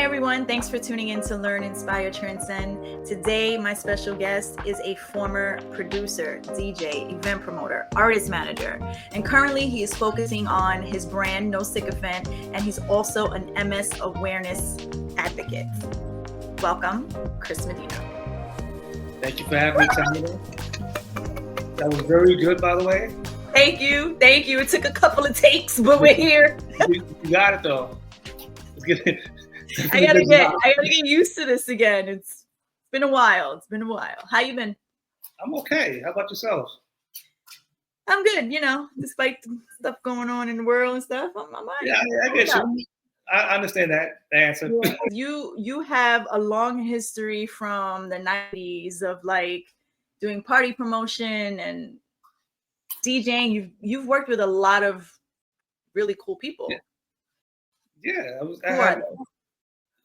Hi everyone, thanks for tuning in to Learn, Inspire, Transcend. Today, my special guest is a former producer, DJ, event promoter, artist manager, and currently he is focusing on his brand, No Sycophant, and he's also an MS awareness advocate. Welcome, Chris Medina. Thank you for having me, Tamina. That was very good, by the way. Thank you. It took a couple of takes, but we're here. You got it though. Let's get it. I gotta get used to this again. It's been a while. How you been? I'm okay. How about yourself? I'm good. Despite the stuff going on in the world and stuff, I'm yeah, I get you. I understand that answer. Yeah. You have a long history from the 90s of like doing party promotion and DJing. You've worked with a lot of really cool people. Yeah,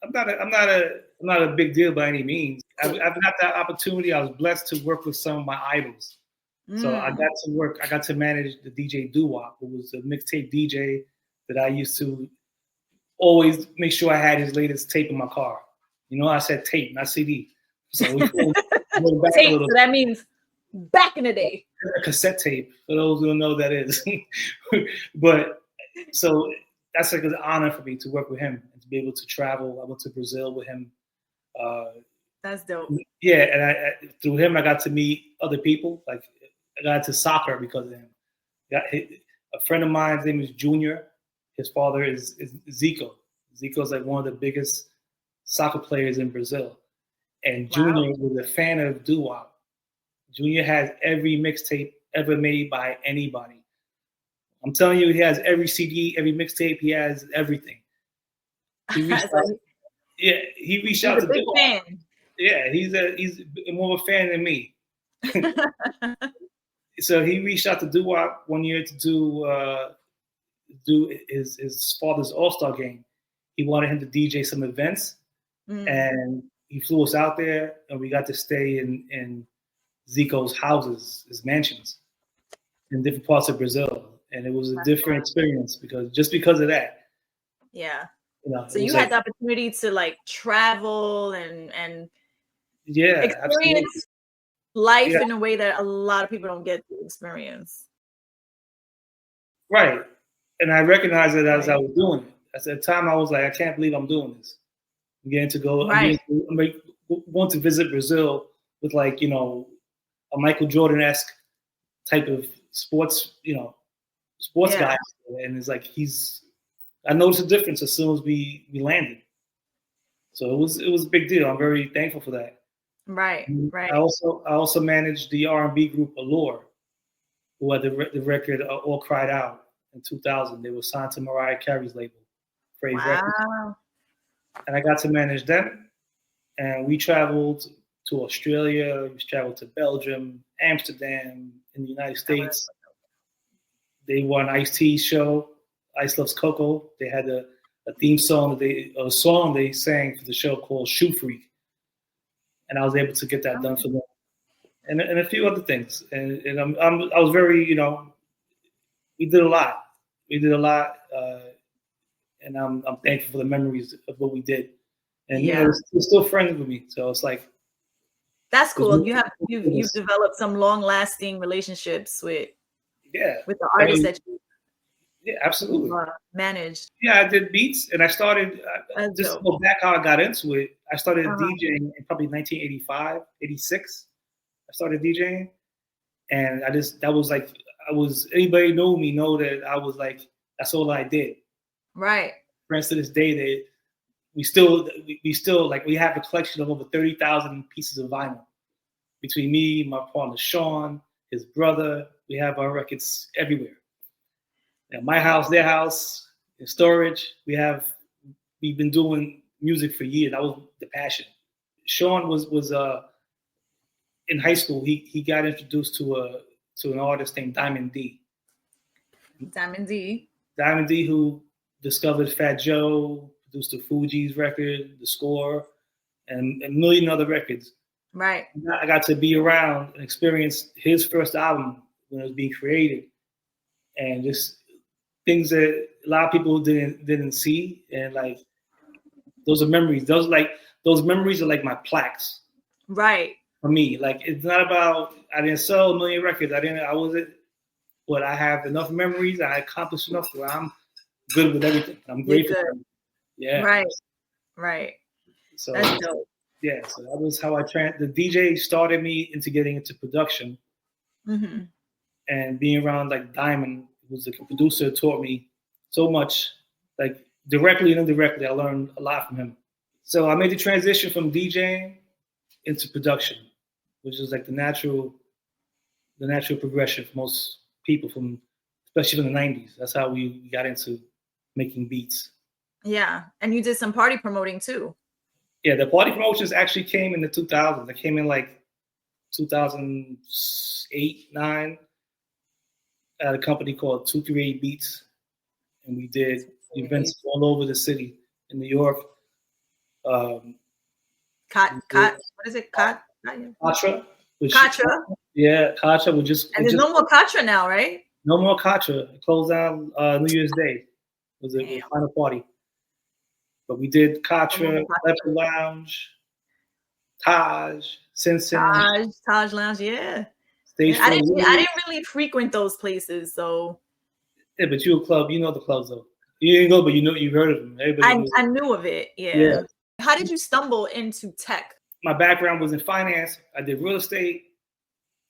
I'm not a big deal by any means. I've got that opportunity. I was blessed to work with some of my idols. So I got to manage the DJ Duwop, who was a mixtape DJ that I used to always make sure I had his latest tape in my car. I said tape, not CD. So we go back tape, so that means back in the day. A cassette tape, for those who don't know what that is. But so that's like an honor for me to work with him and to be able to travel. I went to Brazil with him. That's dope. Yeah, and I through him I got to meet other people. Like I got into soccer because of him. A friend of mine, his name is Junior. His father is Zico. Zico's like one of the biggest soccer players in Brazil. And Junior was a fan of Duwop. Junior has every mixtape ever made by anybody. I'm telling you, he has every CD, every mixtape. He has everything. He reached out to Duwop. Fan. Yeah, he's more of a fan than me. So he reached out to Duwop one year to do his father's All-Star game. He wanted him to DJ some events, and he flew us out there, and we got to stay in Zico's houses, his mansions, in different parts of Brazil. And it was a different experience because of that. Yeah. So you had the opportunity to like travel and experience absolutely. life in a way that a lot of people don't get to experience. Right. And I recognized it as I was doing it. At the time I was like, I can't believe I'm doing this. I'm getting to go. Right. I'm going to visit Brazil with like, a Michael Jordan-esque type of sports guy. And it's like I noticed a difference as soon as we landed. So it was a big deal. I'm very thankful for that. Right. I also managed the R&B group Allure, who had the record All Cried Out in 2000. They were signed to Mariah Carey's label, Praise Records. And I got to manage them. And we traveled to Australia, we traveled to Belgium, Amsterdam, in the United States. They won an Ice-T show, Ice Loves Coco. They had a theme song a song they sang for the show called Shoe Freak. And I was able to get that done for them. And a few other things. And I was very, we did a lot. And I'm thankful for the memories of what we did. And they're still friends with me. So it's like, that's cool. You've developed some long-lasting relationships with the artists that you absolutely managed. Yeah, I did beats, and I started just to go back how I got into it. I started DJing in probably 1985, 86. I started DJing, and anybody know me know that I was like, that's all I did. Right. For instance, to this day, we still like we have a collection of over 30,000 pieces of vinyl between me, my partner Sean, his brother. We have our records everywhere. My house, their house, in storage. We've been doing music for years. That was the passion. Sean was in high school. He got introduced to an artist named Diamond D. Diamond D, who discovered Fat Joe, produced the Fugees record, The Score, and a million other records. Right. I got to be around and experience his first album when it was being created, and just things that a lot of people didn't see. And like Those are memories. Those memories are like my plaques. Right. For me, like it's not about I didn't sell a million records. I wasn't, but I have enough memories. I accomplished enough where I'm good with everything. I'm grateful. Yeah. Right. Right. So that's dope. Yeah. So that was how the DJ started me into getting into production, and being around like Diamond, who was a producer, taught me so much, like directly and indirectly. I learned a lot from him. So I made the transition from DJing into production, which is like the natural progression for most people, especially from the 90s. That's how we got into making beats. Yeah. And you did some party promoting too. Yeah, the party promotions actually came in the 2000s. They came in like 2008, 9 at a company called 238 Beats. And we did events all over the city in New York. What is it? Katra? Katra. Yeah, Katra. And there's no more Katra now, right? No more Katra. It closed down New Year's Day. It was a final party. But we did Katra, Leopard Lounge, Taj, Sin. Taj Lounge, yeah. Stage I didn't really frequent those places, so. Yeah, but you're a club. You know the clubs, though. You didn't go, but you've heard of them. I knew of it, yeah. How did you stumble into tech? My background was in finance. I did real estate,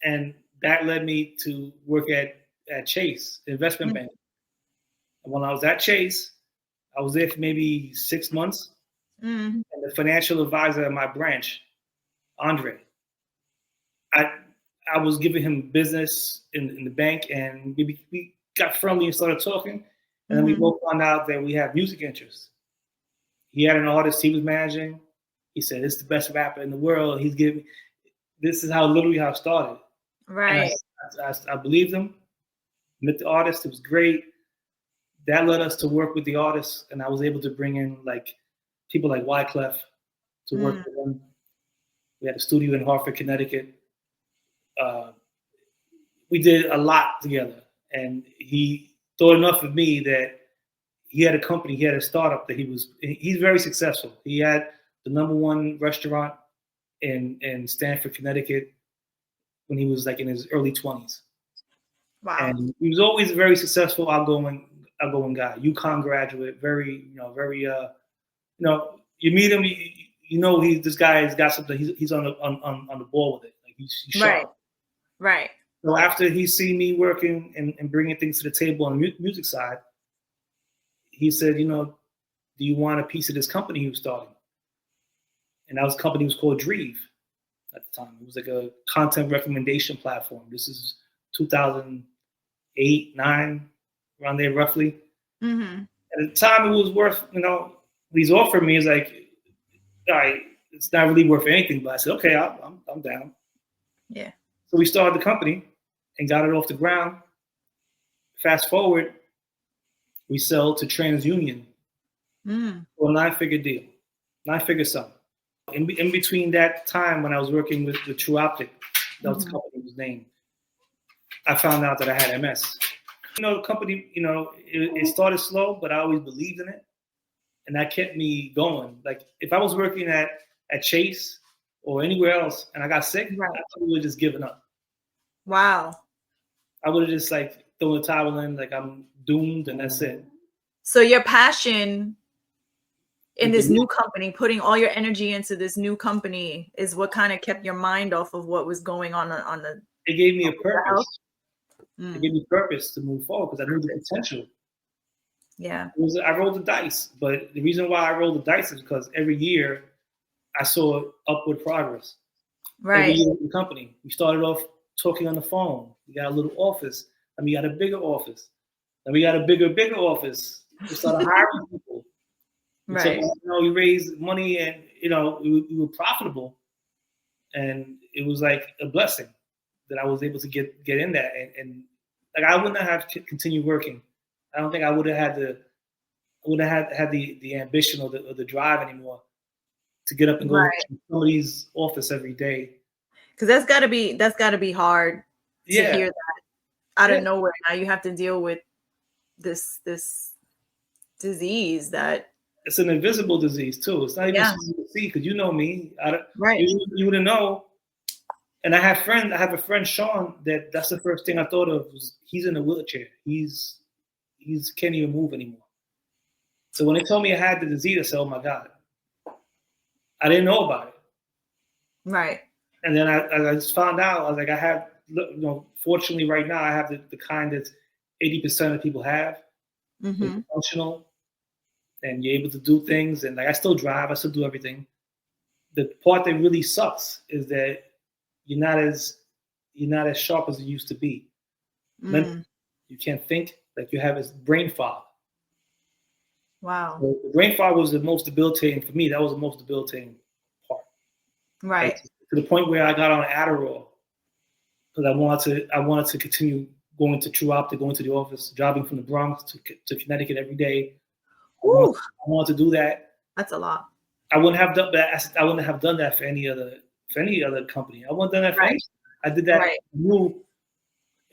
and that led me to work at Chase, the investment bank. And when I was at Chase, I was there for maybe 6 months. And the financial advisor at my branch, Andre, I was giving him business in the bank, and we got friendly and started talking. And then we both found out that we have music interests. He had an artist he was managing. He said, "This is the best rapper in the world." This is literally how it started. Right. I believed him. Met the artist. It was great. That led us to work with the artists, and I was able to bring in like people like Wyclef to work with them. We had a studio in Hartford, Connecticut. We did a lot together, and he thought enough of me that he had a company, he had a startup that he's very successful. He had the #1 restaurant in Stamford, Connecticut when he was like in his early 20s. Wow. And he was always a very successful, outgoing guy, UConn graduate, very, you meet him, this guy has got something, he's on the ball with it. Like he's sharp. Right. So after he seen me working and bringing things to the table on the music side, he said, do you want a piece of this company he was starting? And that company was called Dreeve at the time. It was like a content recommendation platform. This is 2008, 9, around there roughly. At the time, it was worth, he's offered me, it's like, all right, it's not really worth anything. But I said, okay, I'm down. Yeah. So we started the company and got it off the ground. Fast forward, we sell to TransUnion for a 9-figure deal, 9-figure sum. In between that time when I was working with True Optic, that was the company was named, I found out that I had MS. The company, it started slow, but I always believed in it. And that kept me going. Like if I was working at Chase or anywhere else and I got sick, I probably would have just given up. Wow. I would have just like thrown the towel in, like I'm doomed and that's it. So your passion in this new company, putting all your energy into this new company is what kind of kept your mind off of what was going on the. It gave me a purpose. It gave me purpose to move forward because I knew the potential. Yeah. I rolled the dice, but the reason why I rolled the dice is because every year I saw upward progress. Right. Every year in the company, we started off talking on the phone. We got a little office. Then we got a bigger office. Then we got a bigger office. We started hiring people. Right. So, we raised money and, we were profitable. And it was like a blessing that I was able to get in that. And like, I wouldn't have continued working. I don't think I would have had the ambition or the drive anymore to get up and go to somebody's office every day. Because that's got to be hard to hear that out of nowhere. Now you have to deal with this disease that it's an invisible disease too. It's not even something you see, because you know me. Right. You wouldn't know. And I have a friend, Sean, that's the first thing I thought of was he's in a wheelchair. He's can't even move anymore. So when they told me I had the disease, I said, oh my God. I didn't know about it. Right. And then I just found out, I was like, I have, fortunately right now I have the kind that 80% of people have. Mm-hmm. Functional, and you're able to do things. And like, I still drive, I still do everything. The part that really sucks is that you're not as sharp as you used to be. Mentally, you can't think, like you have this brain fog. Wow. So the brain fog was the most debilitating for me. That was the most debilitating part. Right. Like, to the point where I got on Adderall because I wanted to continue going to Duwop, to going to the office, driving from the Bronx to Connecticut every day. I wanted to do that. That's a lot. I wouldn't have done that. I wouldn't have done that for any other company. I wouldn't have done that for any. I did that. Right.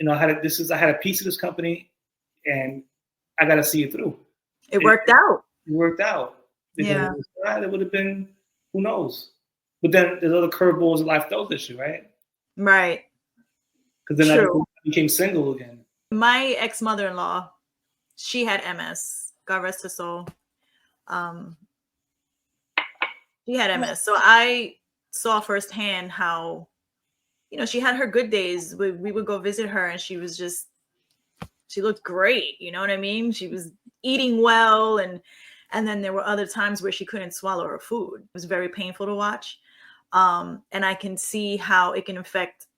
I had a piece of this company, and I got to see it through. It worked out. It worked out. Yeah. It would have been, who knows? But then there's other curveballs in life throws at you, right? Right. Because then I became single again. My ex-mother-in-law, she had MS. God rest her soul. She had MS. So I saw firsthand how, she had her good days. We would go visit her, and she looked great. You know what I mean? She was eating well, and then there were other times where she couldn't swallow her food. It was very painful to watch. And I can see how it can affect,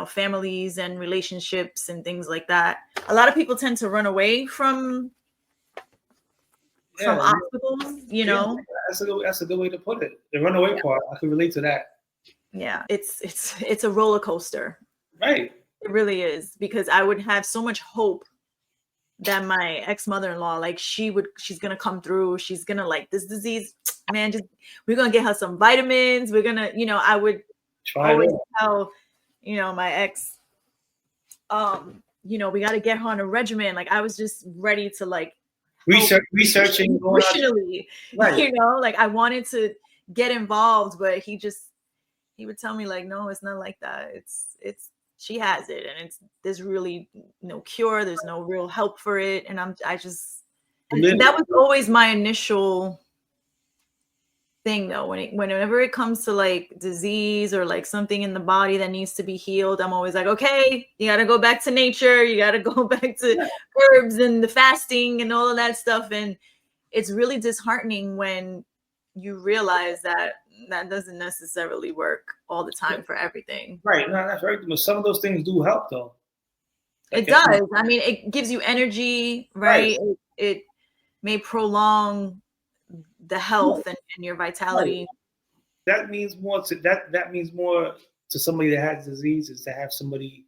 families and relationships and things like that. A lot of people tend to run away from obstacles, That's a good way to put it. The runaway part, I can relate to that. Yeah, it's a roller coaster. Right. It really is, because I would have so much hope that my ex-mother-in-law, like she's gonna come through. She's gonna, like, this disease, man, we're gonna get her some vitamins. We're gonna, I would always tell, my ex, we got to get her on a regimen. Like, I was just ready to, like, researching emotionally, right. Like, I wanted to get involved, but he would tell me, like, no, it's not like that. It's she has it, and there's really no cure. There's no real help for it. And and that was always my initial thing, though. Whenever it comes to, like, disease or, like, something in the body that needs to be healed, I'm always like, okay, you got to go back to nature. You got to go back to herbs and the fasting and all of that stuff. And it's really disheartening when you realize that doesn't necessarily work all the time for everything. Right. No, that's right. But some of those things do help, though. It does. I mean, it gives you energy, right? It may prolong the health and your vitality. Right. That means more to somebody that has disease, is to have somebody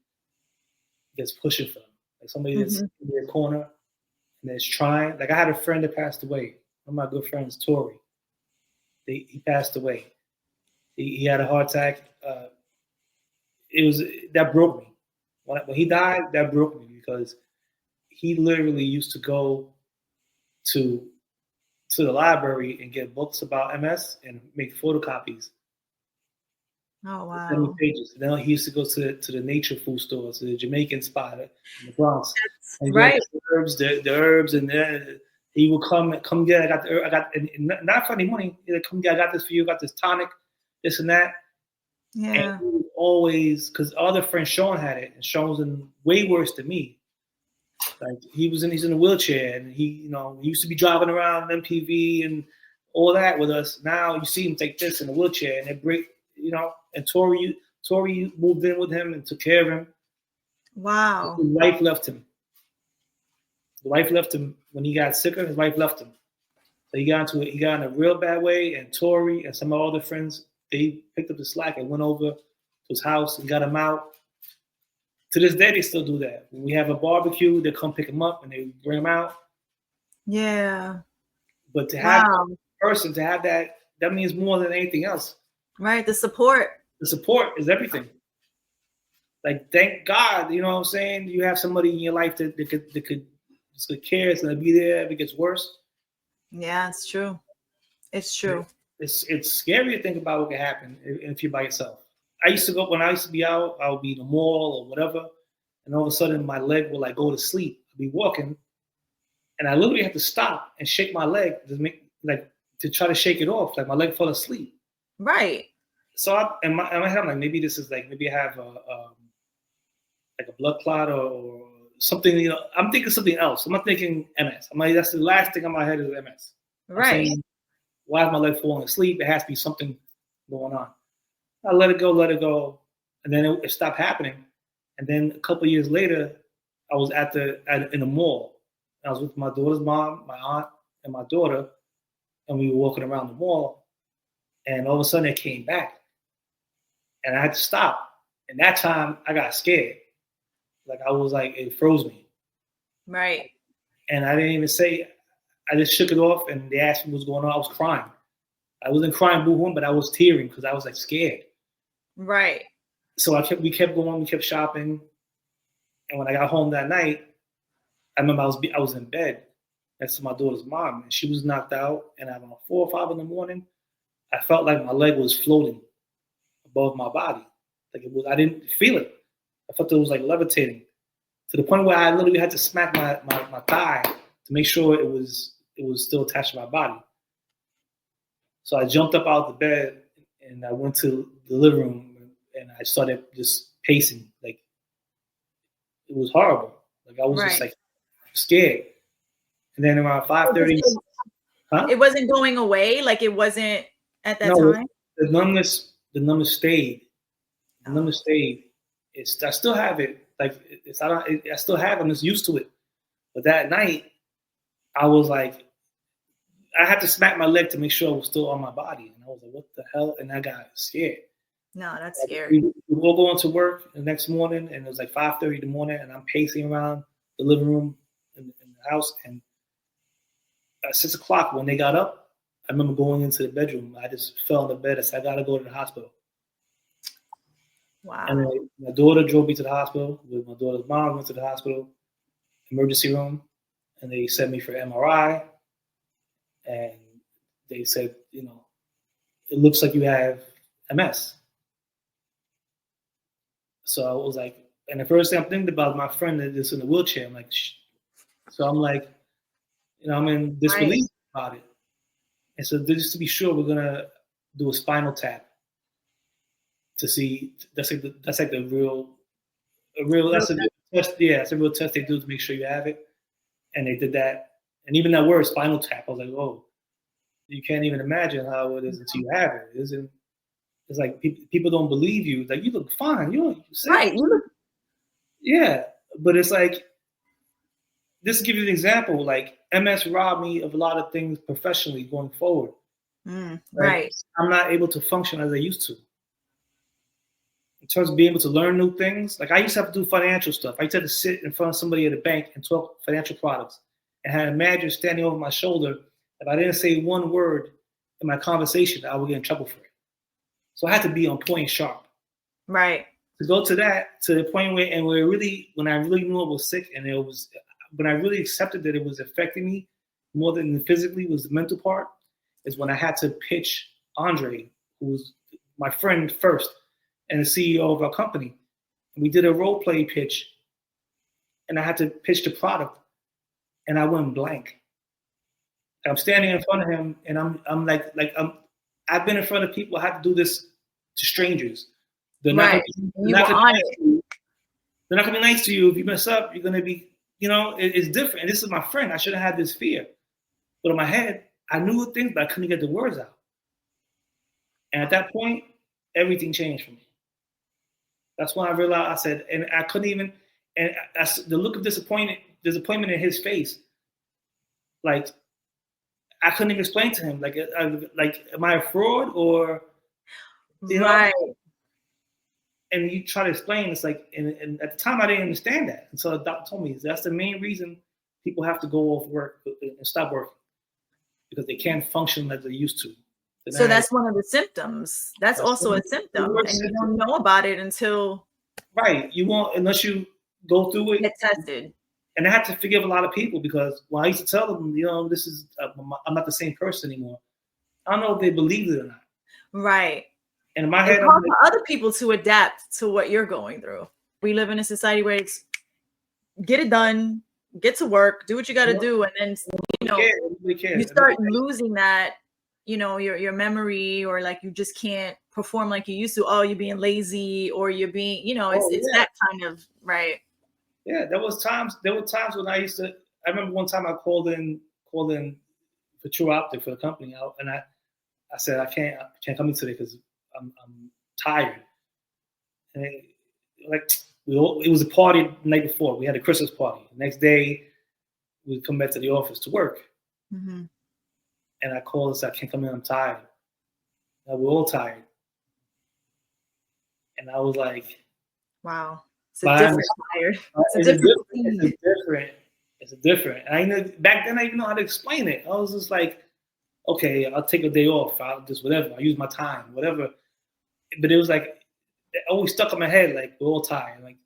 that's pushing for them, like somebody that's in their corner and that's trying. Like, I had a friend that passed away. One of my good friends, Tori. He passed away. He had a heart attack. That broke me. When he died, that broke me, because he literally used to go to the library and get books about MS and make photocopies. Oh, wow. 70 pages. Then he used to go to the nature food store, to the Jamaican spot in the Bronx. And right. The herbs, and then he would come get. I got not for any money. He'd come get. I got this for you. I got this tonic, this and that. Yeah. And he was always, because other friend Sean had it, and Sean was in way worse than me. Like, he's in a wheelchair, and he used to be driving around MPV and all that with us. Now you see him take this in a wheelchair, and they break, and Tori moved in with him and took care of him. Wow. His wife left him. The wife left him when he got sicker. His wife left him. So he got in a real bad way, and Tori and some of our other friends, they picked up the slack and went over to his house and got him out. To this day, they still do that. When we have a barbecue, they come pick him up and they bring him out. Yeah. But to have a person, to have that means more than anything else. Right. The support. The support is everything. Like, thank God, you know what I'm saying? You have somebody in your life that could care, it's going to be there if it gets worse. Yeah, it's true. It's true. It's scary to think about what could happen if you're by yourself. When I used to be out, I would be in the mall or whatever, and all of a sudden my leg would like go to sleep. I'd be walking, and I literally had to stop and shake my leg to try to shake it off. Like my leg fell asleep. Right. So in my head, I'm like, maybe I have a blood clot or something. You know, I'm thinking something else. I'm not thinking MS. I'm like, that's the last thing in my head is MS. Right. Saying, why is my leg falling asleep? It has to be something going on. I let it go, and then it stopped happening. And then a couple of years later, I was in the mall. I was with my daughter's mom, my aunt, and my daughter, and we were walking around the mall. And all of a sudden, it came back, and I had to stop. And that time, I got scared. Like I was like, it froze me. Right. And I didn't even say. I just shook it off, and they asked me what was going on. I was crying. I wasn't crying boo-hoo, but I was tearing because I was like scared. Right. So we kept going, we kept shopping. And when I got home that night, I remember I was in bed next to my daughter's mom, and she was knocked out. And at about 4 or 5 in the morning, I felt like my leg was floating above my body. Like I didn't feel it. I felt it was like levitating to the point where I literally had to smack my thigh to make sure it was still attached to my body. So I jumped up out of the bed and I went to the living room and I started just pacing. Like it was horrible. Like I was just like scared. And then around 5:30, it wasn't going away. Like it wasn't at that time. The numbness stayed. The numbness stayed. I still have it. Like I still have it. I'm just used to it. But that night, I was like, I had to smack my leg to make sure it was still on my body. And I was like, what the hell? And I got scared. No, that's scary. We were going to work the next morning, and it was like 5:30 in the morning, and I'm pacing around the living room in the house. And at 6 o'clock, when they got up, I remember going into the bedroom. I just fell in the bed. I said, I got to go to the hospital. Wow. And then my daughter drove me to the hospital. With my daughter's mom, went to the hospital, emergency room, and they sent me for MRI. And they said, you know, it looks like you have MS. So I was like, and the first thing I'm thinking about is my friend that is in the wheelchair. I'm like, shh. So I'm like, you know, I'm in disbelief about it. And so just to be sure, we're gonna do a spinal tap to see. That's like the real that's a test. Yeah, it's a real test they do to make sure you have it. And they did that. And even that word spinal tap, I was like, oh, you can't even imagine how it is until you have it. It's like people don't believe you. Like, you look fine. You right. You look. Yeah, but it's like, just to give you an example, like MS robbed me of a lot of things professionally going forward. Right. I'm not able to function as I used to. In terms of being able to learn new things, like I used to have to do financial stuff. I used to have to sit in front of somebody at a bank and talk financial products, and had a manager standing over my shoulder. If I didn't say one word in my conversation, I would get in trouble for it. So I had to be on point sharp. Right. To go to the point where when I really knew I was sick, and when I really accepted that it was affecting me more than physically, was the mental part, is when I had to pitch Andre, who was my friend first and the CEO of our company. And we did a role play pitch, and I had to pitch the product, and I went blank. I'm standing in front of him, and I've been in front of people. I have to do this to strangers. They're not gonna be nice to you if you mess up. You're gonna be, it's different. And this is my friend. I shouldn't have had this fear, but in my head, I knew things, but I couldn't get the words out. And at that point, everything changed for me. That's when I realized. I said, and I couldn't even. And the look of disappointment in his face, like, I couldn't even explain to him, like, am I a fraud or, right? And you try to explain, it's like, and at the time I didn't understand that. And so the doctor told me that's the main reason people have to go off work and stop working, because they can't function like they used to. So that's one of the symptoms. That's also a symptom, and you don't know about it until. Right. You won't, unless you go through it. Get tested. And I had to forgive a lot of people because when I used to tell them, this is I'm not the same person anymore. I don't know if they believed it or not. Right. And in my head, it's hard for other people to adapt to what you're going through. We live in a society where it's get it done, get to work, do what you got to do, and then you start losing that, your memory, or like you just can't perform like you used to. Oh, you're being lazy, or you're being, it's that kind of right. Yeah, there were times when I remember one time I called in for True Optic for the company, and I said I can't come in today because I'm tired. And it was a party the night before. We had a Christmas party. The next day, we'd come back to the office to work. Mm-hmm. And I called and said, I can't come in, I'm tired. And we're all tired. And I was like, wow. It's a different tired. It's different. And I know back then I didn't know how to explain it. I was just like, okay, I'll take a day off. I'll just whatever. I'll use my time, whatever. But it was like, it always stuck in my head, like, we're all tired. Like,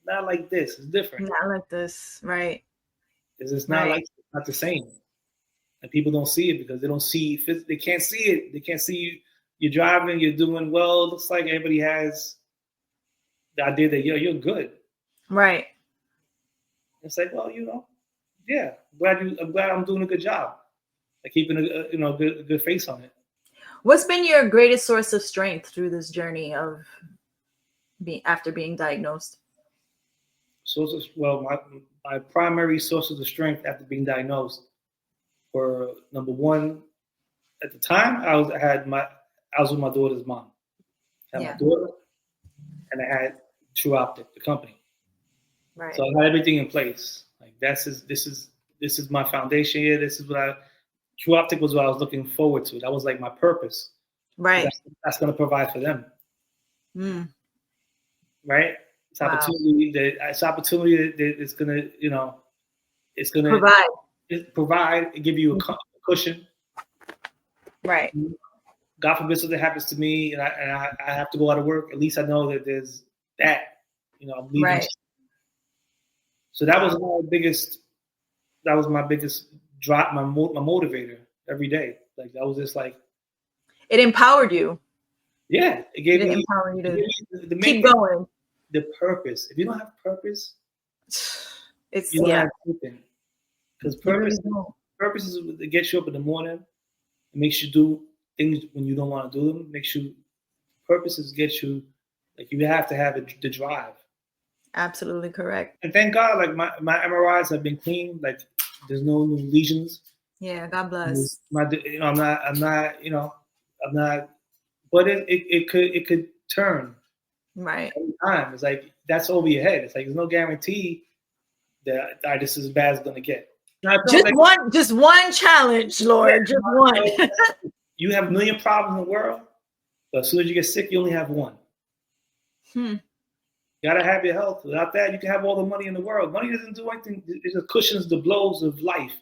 not like this. It's different. Not like this, right. It's not like, it's not the same. And people don't see it because they don't see, they can't see it. They can't see you're driving, you're doing well. It looks like everybody has the idea that, you're good. Right. It's like, well, yeah, I'm glad I'm doing a good job. Like keeping a good face on it. What's been your greatest source of strength through this journey of after being diagnosed? Well, my primary sources of strength after being diagnosed were, number one, at the time I was with my daughter's mom. I had my daughter, and I had True Optic, the company. Right. So I had everything in place. Like this is my foundation here. This is True Optic was what I was looking forward to. That was like my purpose. Right. That's going to provide for them. Right. It's opportunity that it's going to, it's going to provide and give you a cushion. Right. God forbid something happens to me and I have to go out of work. At least I know that there's that, I'm leaving. Right. So that was my biggest drop, my motivator every day. Like that was just like, it empowered you. Yeah, it empowered you to keep going. The purpose. If you don't have purpose, it's you don't have anything. Because purpose is to get you up in the morning. It makes you do things when you don't want to do them. Purposes get you, like you have to have the drive. Absolutely correct. And thank God, like my MRIs have been clean. Like there's no new lesions. Yeah, God bless. I'm not. But it could turn. Right. Every time. It's like that's over your head. It's like there's no guarantee that this is as bad as it's gonna get. Just one challenge, Lord. Just one. You have a million problems in the world, but as soon as you get sick, you only have one. You gotta have your health. Without that, you can have all the money in the world. Money doesn't do anything. It just cushions the blows of life.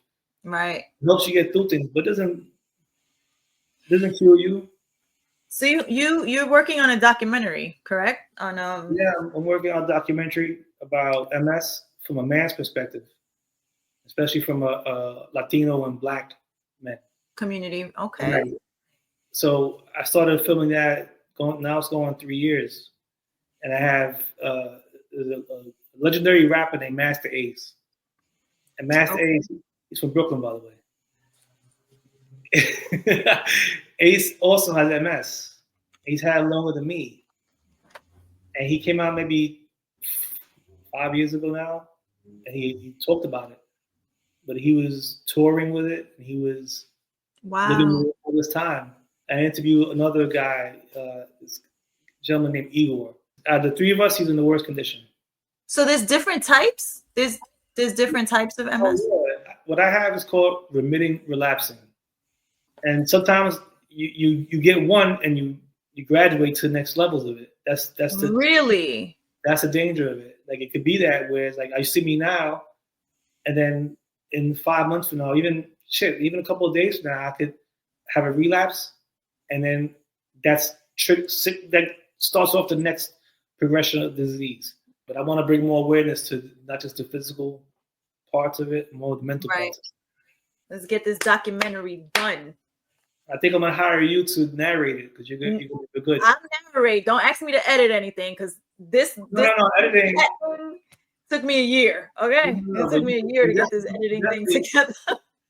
Right. It helps you get through things, but doesn't kill you. So you're working on a documentary, correct? Yeah, I'm working on a documentary about MS from a man's perspective, especially from a Latino and Black men community. Okay. So I started filming that. Now it's going on 3 years, and I have a legendary rapper named Master Ace, and Master Ace, he's from Brooklyn, by the way. Ace also has MS. He's had it longer than me. And he came out maybe 5 years ago now, and he talked about it. But he was touring with it, and he was living with it all this time. I interviewed another guy, this gentleman named Igor. The three of us, he's in the worst condition. So there's different types? There's different types of MS? Oh, yeah. What I have is called remitting relapsing. And sometimes you get one and you graduate to the next levels of it. That's the danger of it. Like it could be that where it's like you see me now, and then in 5 months from now, even a couple of days from now, I could have a relapse, and then that starts off the next progression of disease. But I want to bring more awareness to not just the physical parts of it, more the mental Right. parts. Let's get this documentary done. I think I'm gonna hire you to narrate it because you're good. I'll narrate. Don't ask me to edit anything because this editing took me a year. Okay, it took me a year to get this editing thing together.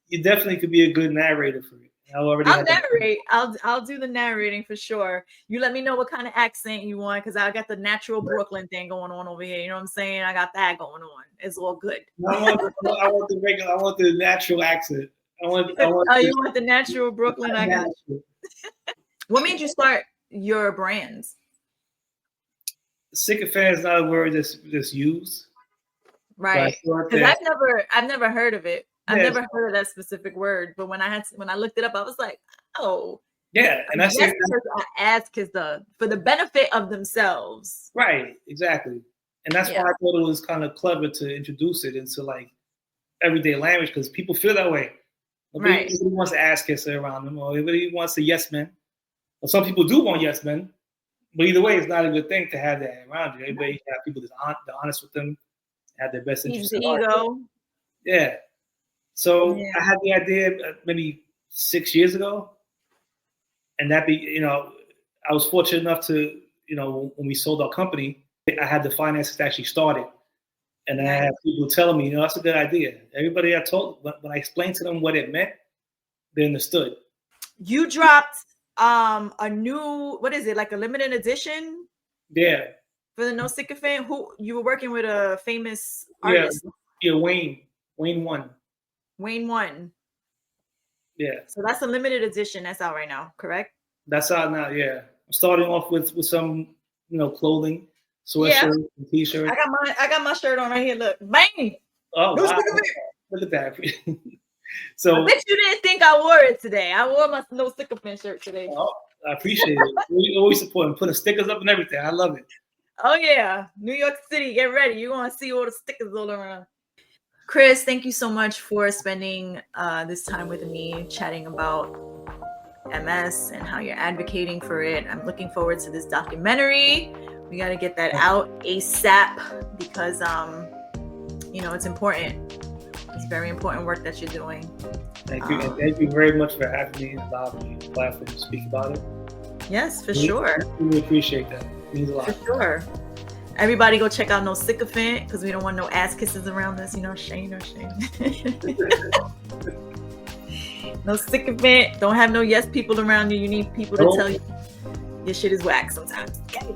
You definitely could be a good narrator for it. I'll narrate. I'll do the narrating for sure. You let me know what kind of accent you want because I got the natural Brooklyn thing going on over here. You know what I'm saying? I got that going on. It's all good. I want the regular. I want the natural accent. You want the natural Brooklyn? I got you. What made you start your brands? Sycophant is not a word that's used. Right. Because I've never heard of it. I've never heard of that specific word. But when I looked it up, I was like, oh. Yeah. And I ask is for the benefit of themselves. Right. Exactly. And that's why I thought it was kind of clever to introduce it into like everyday language because people feel that way. Nobody wants to ass kisser around them, or everybody wants a yes man. Well, some people do want yes men, but either way, it's not a good thing to have that around you. Everybody have people that's honest with them, have their best interest in ego. Yeah. So I had the idea maybe 6 years ago, and I was fortunate enough to, when we sold our company, I had the finances to actually start it. And I had people telling me, that's a good idea. Everybody I told, when I explained to them what it meant, they understood. You dropped a new, what is it, like a limited edition? Yeah. For the No Sycophant? Who you were working with a famous artist? Yeah, Wayne 1. Wayne 1. Yeah. So that's a limited edition that's out right now, correct? That's out now, yeah. I'm starting off with some, clothing. Sweatshirt and t-shirt. I got my shirt on right here. Look, bang! Oh, wow. Look at that. So I bet you didn't think I wore it today. I wore my No Sycophant shirt today. Oh, I appreciate it. We always support and putting stickers up and everything. I love it. Oh yeah, New York City, get ready. You're gonna see all the stickers all around. Chris, thank you so much for spending this time with me, chatting about MS and how you're advocating for it. I'm looking forward to this documentary. We got to get that out ASAP because, it's important. It's very important work that you're doing. Thank you. And thank you very much for having me and allowing me the platform to speak about it. Yes, for sure. We really appreciate that. It means a lot. For sure. Everybody go check out No Sycophant because we don't want no ass kisses around us. Shame. No Sycophant. Don't have no yes people around you. You need people to tell you your shit is whack sometimes. Okay.